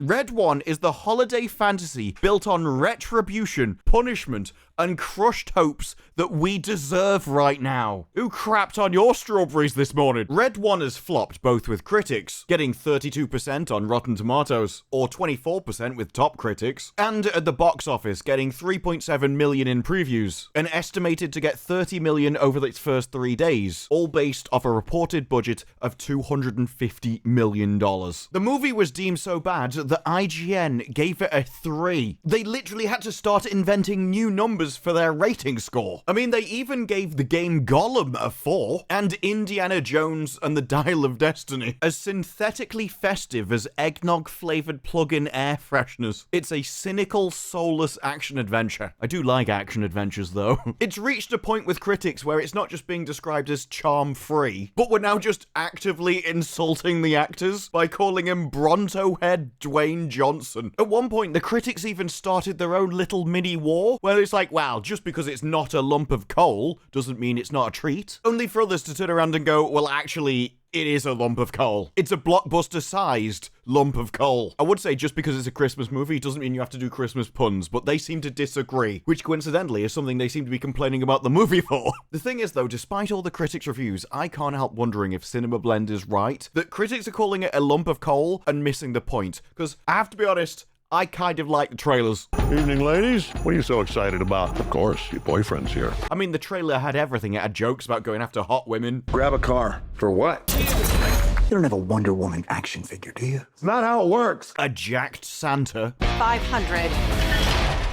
Red One is the holiday fantasy built on retribution, punishment, and crushed hopes that we deserve right now. Who crapped on your strawberries this morning? Red One has flopped both with critics, getting 32% on Rotten Tomatoes, or 24% with top critics, and at the box office, getting 3.7 million in previews, and estimated to get 30 million over its first 3 days, all based off a reported budget of $250 million. The movie was deemed so bad that IGN gave it a 3. They literally had to start inventing new numbers for their rating score. I mean, they even gave the game Gollum a 4, and Indiana Jones and the Dial of Destiny as synthetically festive as eggnog-flavored plug-in air fresheners. It's a cynical, soulless action-adventure. I do like action-adventures, though. It's reached a point with critics where it's not just being described as charm-free, but we're now just actively insulting the actors by calling him Bronto-head Dwayne Johnson. At one point, the critics even started their own little mini-war, where it's like, wow, just because it's not a lump of coal doesn't mean it's not a treat. Only for others to turn around and go, well, actually, it is a lump of coal. It's a blockbuster-sized lump of coal. I would say just because it's a Christmas movie doesn't mean you have to do Christmas puns, but they seem to disagree, which coincidentally is something they seem to be complaining about the movie for. The thing is, though, despite all the critics' reviews, I can't help wondering if Cinema Blend is right, that critics are calling it a lump of coal and missing the point. Because, I have to be honest, I kind of like the trailers. Evening, ladies. What are you so excited about? Of course, your boyfriend's here. I mean, the trailer had everything. It had jokes about going after hot women. Grab a car. For what? You don't have a Wonder Woman action figure, do you? It's not how it works. A jacked Santa. 500.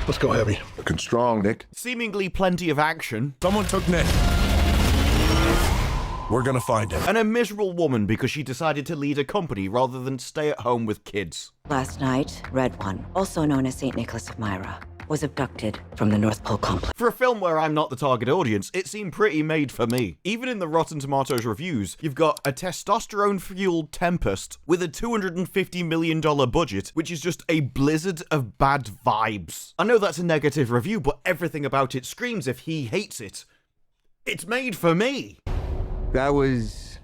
Let's go heavy. Looking strong, Nick. Seemingly plenty of action. Someone took Nick. We're gonna find him. And a miserable woman because she decided to lead a company rather than stay at home with kids. Last night, Red One, also known as St. Nicholas of Myra, was abducted from the North Pole complex. For a film where I'm not the target audience, it seemed pretty made for me. Even in the Rotten Tomatoes reviews, you've got a testosterone-fueled tempest with a $250 million budget, which is just a blizzard of bad vibes. I know that's a negative review, but everything about it screams if he hates it. It's made for me. That was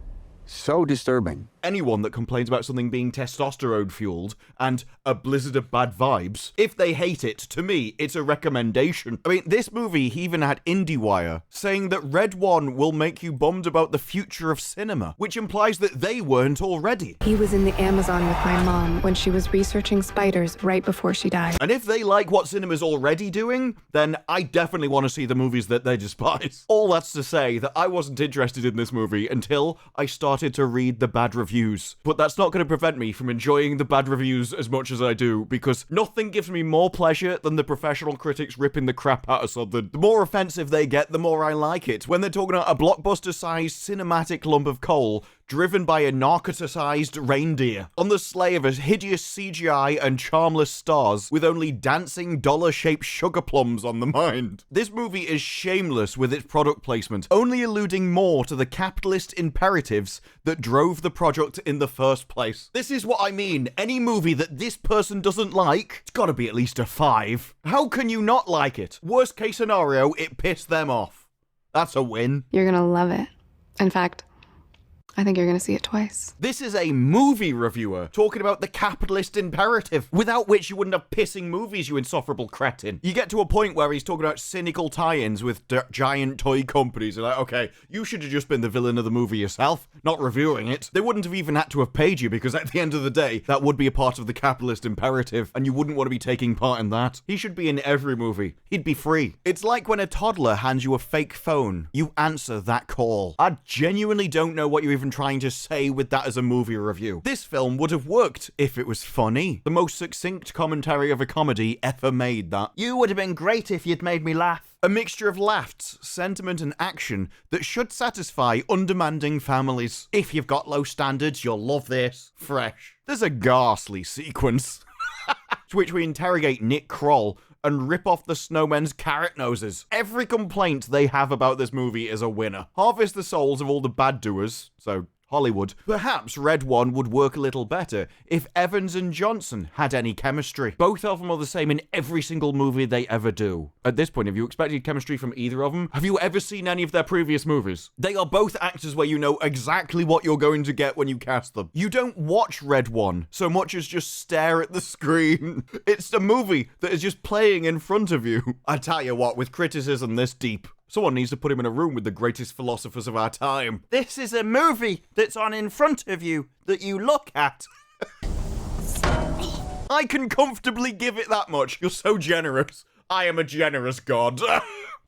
so disturbing. Anyone that complains about something being testosterone-fueled and a blizzard of bad vibes, if they hate it, to me, it's a recommendation. I mean, this movie even had IndieWire saying that Red One will make you bummed about the future of cinema, which implies that they weren't already. He was in the Amazon with my mom when she was researching spiders right before she died. And if they like what cinema's already doing, then I definitely want to see the movies that they despise. All that's to say that I wasn't interested in this movie until I started to read the bad reviews. But that's not going to prevent me from enjoying the bad reviews as much as I do, because nothing gives me more pleasure than the professional critics ripping the crap out of something. The more offensive they get, the more I like it. When they're talking about a blockbuster-sized cinematic lump of coal driven by a narcotized reindeer on the sleigh of a hideous CGI and charmless stars with only dancing dollar-shaped sugar plums on the mind. This movie is shameless with its product placement, only alluding more to the capitalist imperatives that drove the project in the first place. This is what I mean. Any movie that this person doesn't like, it's gotta be at least a 5. How can you not like it? Worst case scenario, it pissed them off. That's a win. You're gonna love it. In fact, I think you're going to see it twice. This is a movie reviewer talking about the capitalist imperative, without which you wouldn't have pissing movies, you insufferable cretin. You get to a point where he's talking about cynical tie-ins with giant toy companies. You're like, okay, you should have just been the villain of the movie yourself, not reviewing it. They wouldn't have even had to have paid you, because at the end of the day, that would be a part of the capitalist imperative, and you wouldn't want to be taking part in that. He should be in every movie. He'd be free. It's like when a toddler hands you a fake phone. You answer that call. I genuinely don't know what you're even trying to say with that as a movie review. This film would have worked if it was funny. The most succinct commentary of a comedy ever made, that. You would have been great if you'd made me laugh. A mixture of laughs, sentiment, and action that should satisfy undemanding families. If you've got low standards, you'll love this. Fresh. There's a ghastly sequence to which we interrogate Nick Kroll and rip off the snowmen's carrot noses. Every complaint they have about this movie is a winner. Harvest the souls of all the bad doers, so Hollywood. Perhaps Red One would work a little better if Evans and Johnson had any chemistry. Both of them are the same in every single movie they ever do. At this point, have you expected chemistry from either of them? Have you ever seen any of their previous movies? They are both actors where you know exactly what you're going to get when you cast them. You don't watch Red One so much as just stare at the screen. It's a movie that is just playing in front of you. I tell you what, with criticism this deep, someone needs to put him in a room with the greatest philosophers of our time. This is a movie that's on in front of you that you look at. I can comfortably give it that much. You're so generous. I am a generous god.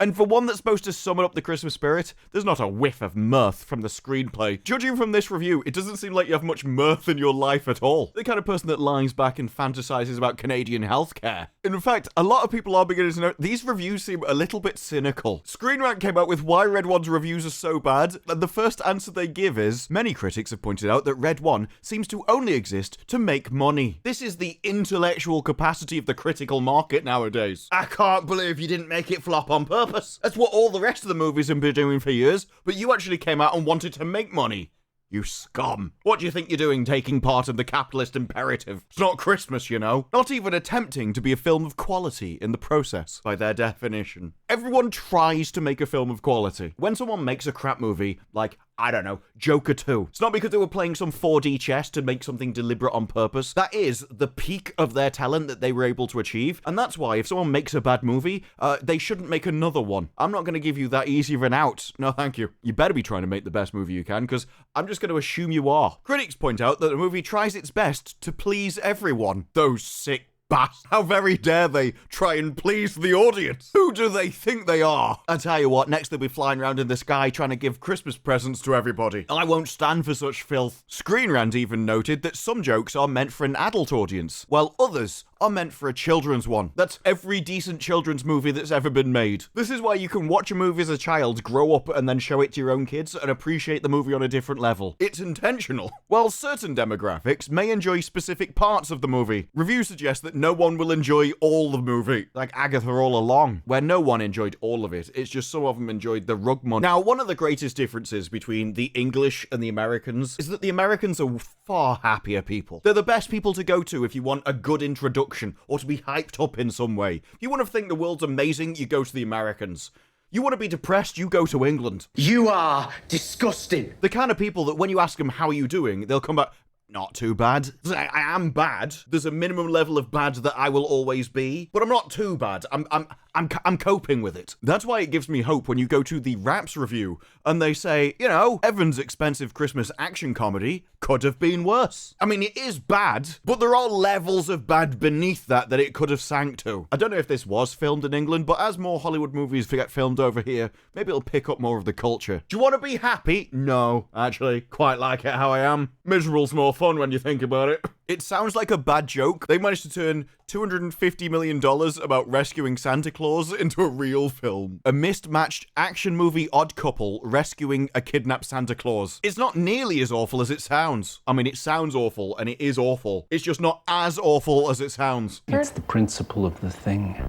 And for one that's supposed to summon up the Christmas spirit, there's not a whiff of mirth from the screenplay. Judging from this review, it doesn't seem like you have much mirth in your life at all. The kind of person that lies back and fantasizes about Canadian healthcare. In fact, a lot of people are beginning to know these reviews seem a little bit cynical. Screen Rant came out with why Red One's reviews are so bad, and the first answer they give is, many critics have pointed out that Red One seems to only exist to make money. This is the intellectual capacity of the critical market nowadays. I can't believe you didn't make it flop on purpose. That's what all the rest of the movies have been doing for years, but you actually came out and wanted to make money. You scum. What do you think you're doing taking part in the capitalist imperative? It's not Christmas, you know. Not even attempting to be a film of quality in the process, by their definition. Everyone tries to make a film of quality. When someone makes a crap movie, like, I don't know, Joker 2, it's not because they were playing some 4D chess to make something deliberate on purpose. That is the peak of their talent that they were able to achieve, and that's why if someone makes a bad movie, they shouldn't make another one. I'm not going to give you that easy of an out. No, thank you. You better be trying to make the best movie you can, because I'm just going to assume you are. Critics point out that the movie tries its best to please everyone. Those sick bastards. How very dare they try and please the audience? Who do they think they are? I tell you what, next they'll be flying around in the sky trying to give Christmas presents to everybody. I won't stand for such filth. Screen Rant even noted that some jokes are meant for an adult audience, while others are meant for a children's one. That's every decent children's movie that's ever been made. This is why you can watch a movie as a child, grow up, and then show it to your own kids and appreciate the movie on a different level. It's intentional. While certain demographics may enjoy specific parts of the movie, reviews suggest that no one will enjoy all the movie. Like Agatha All Along, where no one enjoyed all of it. It's just some of them enjoyed the rug money. Now, one of the greatest differences between the English and the Americans is that the Americans are far happier people. They're the best people to go to if you want a good introduction or to be hyped up in some way. If you want to think the world's amazing, you go to the Americans. You want to be depressed, you go to England. You are disgusting. The kind of people that when you ask them how are you doing, they'll come back, not too bad. I am bad. There's a minimum level of bad that I will always be, but I'm not too bad. I'm coping with it. That's why it gives me hope when you go to the Raps review and they say, you know, Evan's expensive Christmas action comedy could have been worse. I mean, it is bad, but there are levels of bad beneath that it could have sank to. I don't know if this was filmed in England, but as more Hollywood movies get filmed over here, maybe it'll pick up more of the culture. Do you want to be happy? No, actually, quite like it how I am. Miserable's more fun when you think about it. It sounds like a bad joke. They managed to turn $250 million about rescuing Santa Claus into a real film. A mismatched action movie odd couple rescuing a kidnapped Santa Claus. It's not nearly as awful as it sounds. I mean, it sounds awful, and it is awful. It's just not as awful as it sounds. It's the principle of the thing.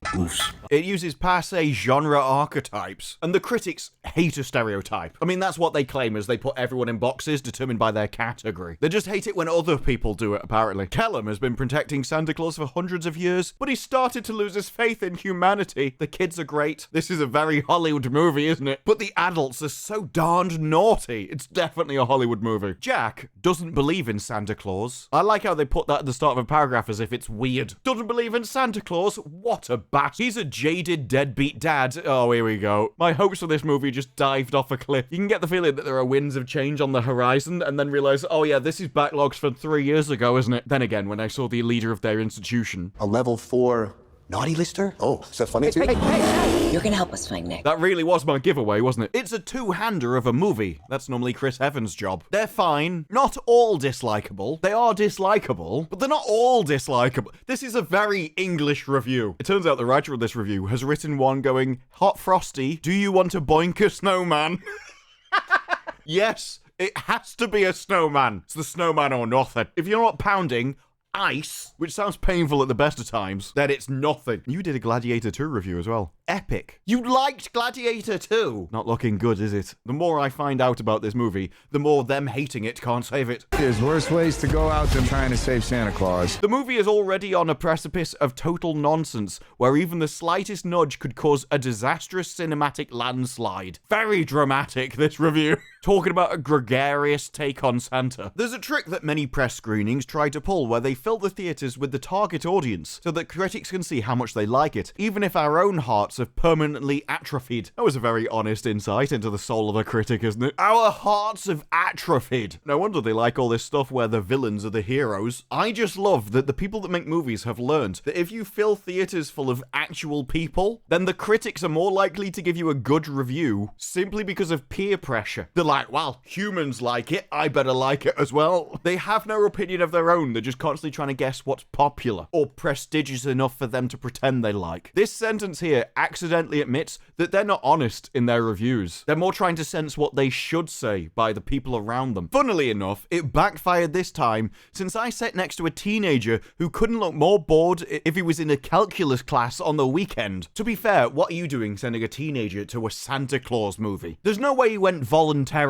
It uses passe genre archetypes, and the critics hate a stereotype. I mean, that's what they claim as they put everyone in boxes determined by their category. They just hate it when other people do it, apparently. Kellum has been protecting Santa Claus for hundreds of years, but he started to lose his faith in humanity. The kids are great. This is a very Hollywood movie, isn't it? But the adults are so darned naughty. It's definitely a Hollywood movie. Jack doesn't believe in Santa Claus. I like how they put that at the start of a paragraph as if it's weird. Doesn't believe in Santa Claus? What a bat. He's a jaded, deadbeat dad. Oh, here we go. My hopes for this movie just dived off a cliff. You can get the feeling that there are winds of change on the horizon and then realize, oh yeah, this is backlogs from 3 years ago, isn't it? Then again, when I saw the leader of their institution. A level 4 naughty lister? Oh, is that funny too? You're gonna help us find Nick. That really was my giveaway, wasn't it? It's a two-hander of a movie. That's normally Chris Evans' job. They're fine. Not all dislikable. They are dislikable, but they're not all dislikable. This is a very English review. It turns out the writer of this review has written one going, Hot Frosty, do you want to boink a snowman? Yes. It has to be a snowman. It's the snowman or nothing. If you're not pounding, ice, which sounds painful at the best of times, then it's nothing. You did a Gladiator 2 review as well. Epic. You liked Gladiator 2? Not looking good, is it? The more I find out about this movie, the more them hating it can't save it. There's worse ways to go out than trying to save Santa Claus. The movie is already on a precipice of total nonsense, where even the slightest nudge could cause a disastrous cinematic landslide. Very dramatic, this review. Talking about a gregarious take on Santa. There's a trick that many press screenings try to pull where they fill the theaters with the target audience so that critics can see how much they like it, even if our own hearts have permanently atrophied. That was a very honest insight into the soul of a critic, isn't it? Our hearts have atrophied. No wonder they like all this stuff where the villains are the heroes. I just love that the people that make movies have learned that if you fill theaters full of actual people, then the critics are more likely to give you a good review simply because of peer pressure. They're like, well, humans like it, I better like it as well. They have no opinion of their own. They're just constantly trying to guess what's popular or prestigious enough for them to pretend they like. This sentence here accidentally admits that they're not honest in their reviews. They're more trying to sense what they should say by the people around them. Funnily enough, it backfired this time since I sat next to a teenager who couldn't look more bored if he was in a calculus class on the weekend. To be fair, what are you doing sending a teenager to a Santa Claus movie? There's no way he went voluntarily.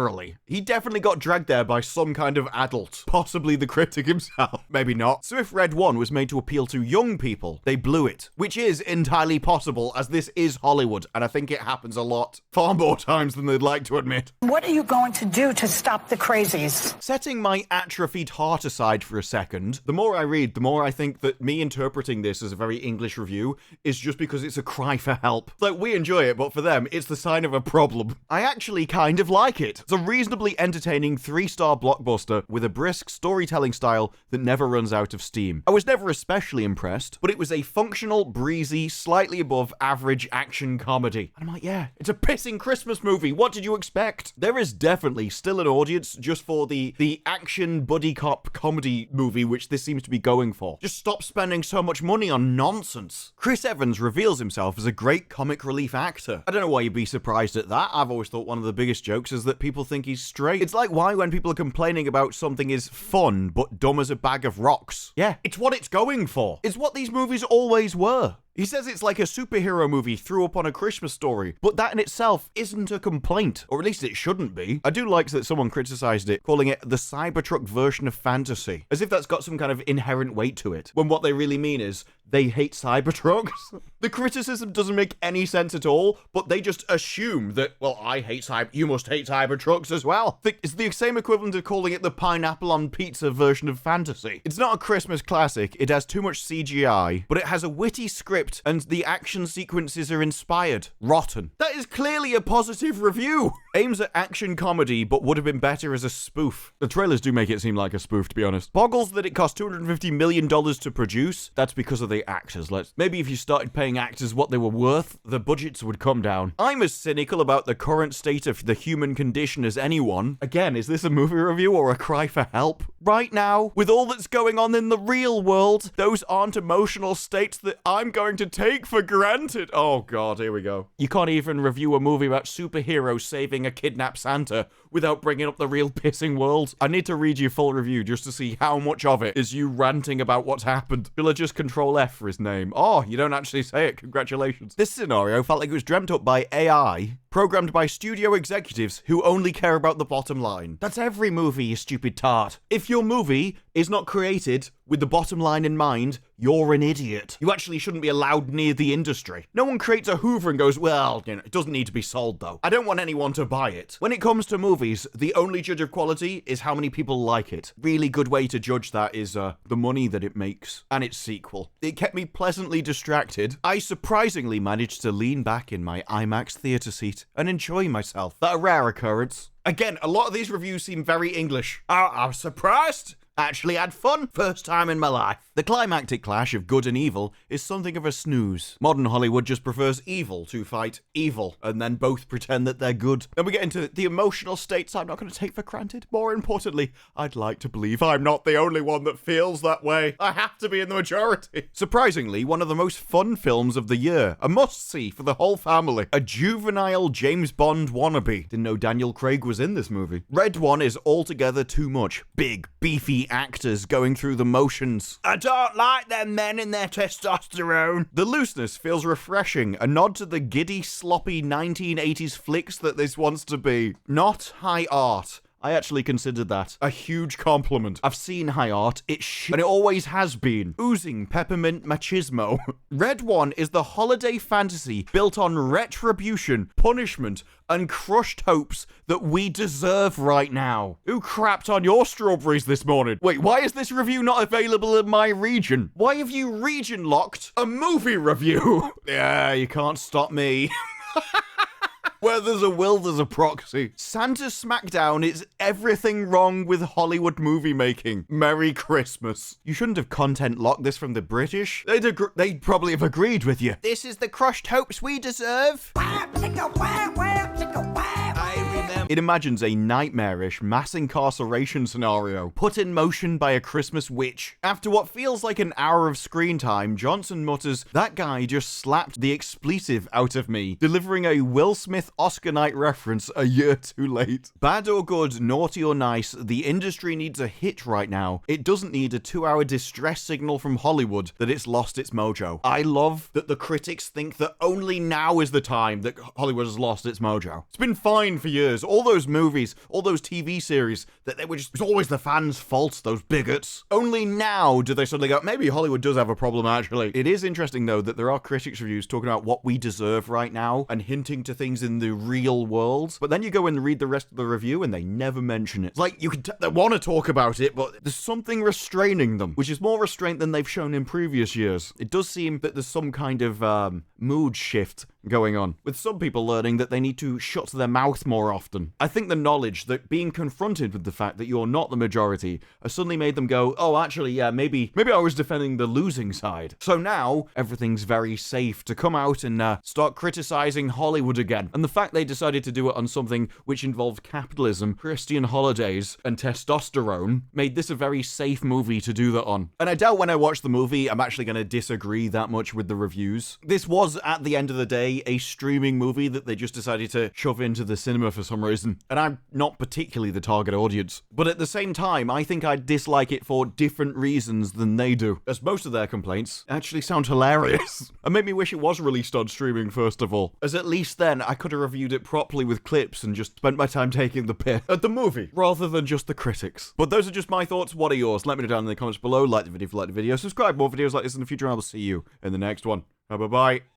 He definitely got dragged there by some kind of adult. Possibly the critic himself. Maybe not. So if Red 1 was made to appeal to young people, they blew it. Which is entirely possible, as this is Hollywood, and I think it happens a lot. Far more times than they'd like to admit. What are you going to do to stop the crazies? Setting my atrophied heart aside for a second, the more I read, the more I think that me interpreting this as a very English review is just because it's a cry for help. Like, we enjoy it, but for them, it's the sign of a problem. I actually kind of like it. It's a reasonably entertaining 3-star blockbuster with a brisk storytelling style that never runs out of steam. I was never especially impressed, but it was a functional, breezy, slightly above average action comedy. And I'm like, yeah, it's a pissing Christmas movie. What did you expect? There is definitely still an audience just for the action buddy cop comedy movie, which this seems to be going for. Just stop spending so much money on nonsense. Chris Evans reveals himself as a great comic relief actor. I don't know why you'd be surprised at that. I've always thought one of the biggest jokes is that people think he's straight. It's like why when people are complaining about something is fun but dumb as a bag of rocks. Yeah, it's what it's going for. It's what these movies always were. He says it's like a superhero movie threw up on a Christmas Story, but that in itself isn't a complaint, or at least it shouldn't be. I do like that someone criticized it, calling it the Cybertruck version of fantasy, as if that's got some kind of inherent weight to it, when what they really mean is they hate Cybertrucks. The criticism doesn't make any sense at all, but they just assume that, well, I hate you must hate Cybertrucks as well. It's the same equivalent of calling it the pineapple on pizza version of fantasy. It's not a Christmas classic, it has too much CGI, but it has a witty script and the action sequences are inspired. Rotten. That is clearly a positive review. Aims at action comedy, but would have been better as a spoof. The trailers do make it seem like a spoof, to be honest. Boggles that it cost $250 million to produce. That's because of the actors. Maybe if you started paying actors what they were worth, the budgets would come down. I'm as cynical about the current state of the human condition as anyone. Again, is this a movie review or a cry for help? Right now, with all that's going on in the real world, those aren't emotional states that I'm going to take for granted. Oh god, here we go. You can't even review a movie about superheroes saving a kidnapped Santa without bringing up the real pissing world. I need to read your full review just to see how much of it is you ranting about what's happened. Will I just Control F for his name? Oh, you don't actually say it. Congratulations. This scenario felt like it was dreamt up by AI, programmed by studio executives who only care about the bottom line. That's every movie, you stupid tart. If your movie is not created with the bottom line in mind, you're an idiot. You actually shouldn't be allowed near the industry. No one creates a Hoover and goes, well, it doesn't need to be sold though. I don't want anyone to buy it. When it comes to movies, the only judge of quality is how many people like it. Really good way to judge that is the money that it makes and its sequel. It kept me pleasantly distracted. I surprisingly managed to lean back in my IMAX theater seat and enjoy myself. That a rare occurrence. Again, a lot of these reviews seem very English. I was surprised. Actually had fun. First time in my life. The climactic clash of good and evil is something of a snooze. Modern Hollywood just prefers evil to fight evil, and then both pretend that they're good. Then we get into the emotional states I'm not going to take for granted. More importantly, I'd like to believe I'm not the only one that feels that way. I have to be in the majority. Surprisingly, one of the most fun films of the year. A must-see for the whole family. A juvenile James Bond wannabe. Didn't know Daniel Craig was in this movie. Red 1 is altogether too much. Big, beefy the actors going through the motions. I don't like them men and their testosterone. The looseness feels refreshing, a nod to the giddy, sloppy 1980s flicks that this wants to be. Not high art. I actually considered that a huge compliment. I've seen high art, it's shit, and it always has been. Oozing peppermint machismo. Red One is the holiday fantasy built on retribution, punishment, and crushed hopes that we deserve right now. Who crapped on your strawberries this morning? Wait, why is this review not available in my region? Why have you region locked a movie review? Yeah, you can't stop me. Where there's a will, there's a proxy. Santa Smackdown is everything wrong with Hollywood movie making. Merry Christmas. You shouldn't have content locked this from the British. They'd probably have agreed with you. This is the crushed hopes we deserve. It imagines a nightmarish mass incarceration scenario put in motion by a Christmas witch. After what feels like an hour of screen time, Johnson mutters, "That guy just slapped the expletive out of me," delivering a Will Smith Oscar night reference a year too late. Bad or good, naughty or nice, the industry needs a hit right now. It doesn't need a 2-hour distress signal from Hollywood that it's lost its mojo. I love that the critics think that only now is the time that Hollywood has lost its mojo. It's been fine for years. All those movies, all those TV series, that they were just, it's always the fans' fault, those bigots. Only now do they suddenly go, maybe Hollywood does have a problem actually. It is interesting though that there are critics reviews talking about what we deserve right now and hinting to things in the real world. But then you go and read the rest of the review and they never mention it. It's like you can they want to talk about it, but there's something restraining them, which is more restraint than they've shown in previous years. It does seem that there's some kind of mood shift going on, with some people learning that they need to shut their mouth more often. I think the knowledge that being confronted with the fact that you're not the majority has suddenly made them go, oh, actually, yeah, maybe I was defending the losing side. So now everything's very safe to come out and start criticizing Hollywood again. And the fact they decided to do it on something which involved capitalism, Christian holidays, and testosterone made this a very safe movie to do that on. And I doubt when I watch the movie, I'm actually going to disagree that much with the reviews. This was, at the end of the day, a streaming movie that they just decided to shove into the cinema for some reason. And I'm not particularly the target audience. But at the same time, I think I dislike it for different reasons than they do, as most of their complaints actually sound hilarious. And make me wish it was released on streaming first of all, as at least then I could have reviewed it properly with clips and just spent my time taking the piss at the movie, rather than just the critics. But those are just my thoughts. What are yours? Let me know down in the comments below. Like the video if you like the video. Subscribe, more videos like this in the future, and I will see you in the next one. Bye-bye.